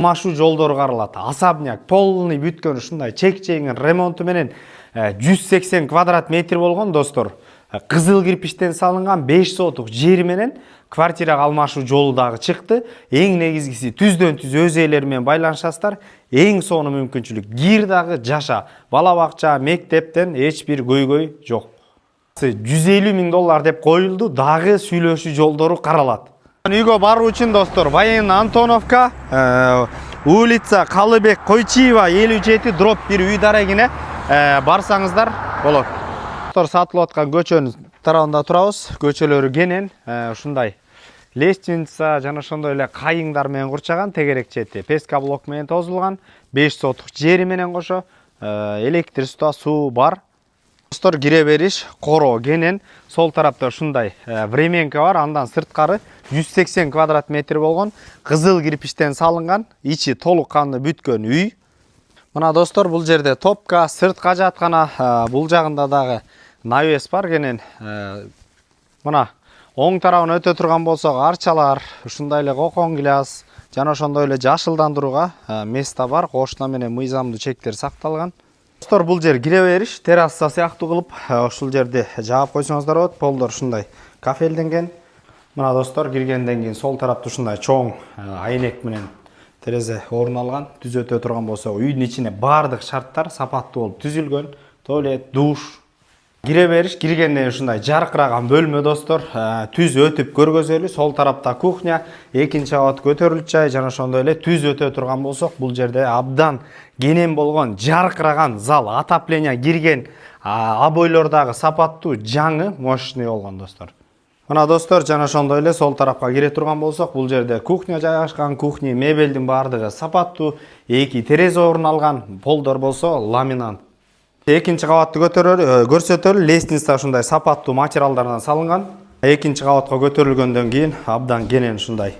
Алмашуу жолдору каралат. Особняк полный бүткөн ушундай чек-чегин ремонту менен 180 квадрат метр болгон достор. Кызыл кирпичтен салынган 5 сотук жери менен квартирага алмашуу жолу дагы чыкты. Эң негизгиси түздөн-түз өз ээлери менен байланышасыздар. Эң сонун мүмкүнчүлүк кир дагы жаша. Бала бакча, мектептен эч бир көйгөй жок. 150 000 доллар деп коюлду, дагы сүйлөшүү жолдору каралат. Үйгө баруу үчүн достор, Военный Антоновка, улица Калыбек Койчиева 57/1 үй дарегине барсаңыздар болот. Достор, сатылып аткан көчөнүн тарабында турабыз. Көчөлөрү кенен, ушундай лестница жана ошондой эле кайыңдар менен курчаган, тегерек чети песка блок менен тозулган, 5 сотук жери менен кошо электричество, суу бар. Достор, кире бериш коро кенен, сол тарапта ушундай временка бар, андан сырткары 180 квадрат метр болгон, кызыл кирпичтен салынган, ичи толук канды бүткөн үй. Мына достор, бул жерде топка, сыртка жаткана, бул жагында дагы навес бар кенен. Мына оң тарабын өтө турган болсок, арчалар, ушундай эле кокон гиляс, жана ошондой эле жашылдандырууга место бар, кошуна менен мыйзамдуу чектер сакталган. Достор, бул жер кире бериш терраса сыяктуу кылып, ушул жерде жаап койсоңуздар болот. Полдор ушундай кафелденген. Мына достор, киргенден кийин сол тарапта ушундай чоң айнек менен терезе орун алган. Түзөтө турган болсо, үйдүн ичине баардык шарттар сапаттуу болуп түзүлгөн. Туалет, душ. Кире бериш, киргенден ушундай жаркыраган бөлмө достор. Түз өтүп көргөзөлү. Сол тарапта кухня, экинчи кабат көтөрүлүш жай, жана ошондой эле түз өтө турган болсок, бул жерде абдан кенен болгон жаркыраган зал, отопление кирген, обойлор дагы сапаттуу, жаңы, мощный болгон достор. Мына достор, жана ошондой эле сол тарапка кире турган болсок, бул жерде кухня жайгашкан, кухня мебелдин баардыгы сапаттуу, эки терезе орун алган, полдор болсо ламинат. Экинчи кабатты көрсөтөлү, лестница ушундай сапаттуу материалдардан салынган. Экинчи кабатка көтөрүлгөндөн кийин абдан кенен ушундай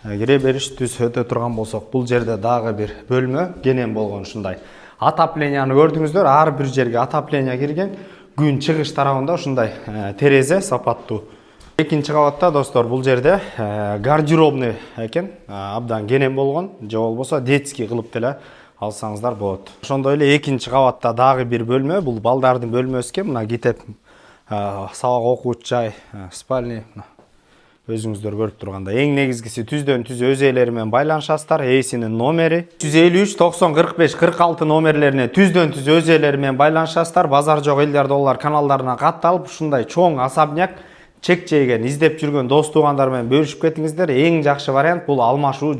кире бериш түз өтө турган болсок, бул жерде дагы бир бөлмө кенен болгон ушундай. Отопленияны көрдүңүздөр, ар бир жерге отопление кирген. Күн чыгыш тарабында ушундай терезе сапаттуу. Экинчи кабатта достор, бул жерде гардеробный экен, абдан кенен болгон, же болбосо детский кылып деле алсаңыздар болот. Ошондой эле экинчи кабатта дагы бир бөлмө, бул балдардын бөлмөсү экен. Мына китеп, сабак окуучу жай, спальня, өзүңүздөр көрүп тургандай. Эң негизгиси түздөн-түз өз ээлери менен байланышасыздар. Эсинин номери 153 90 45 46 номерлерине түздөн-түз өз ээлери менен байланышасыздар. Базар жок элдер доллар каналдарына катталып, ушундай чоң особняк чек-чейген издеп жүргөн дос туугандар менен бөлүшүп кетиңиздер. Эң жакшы вариант бул алмашуу жол.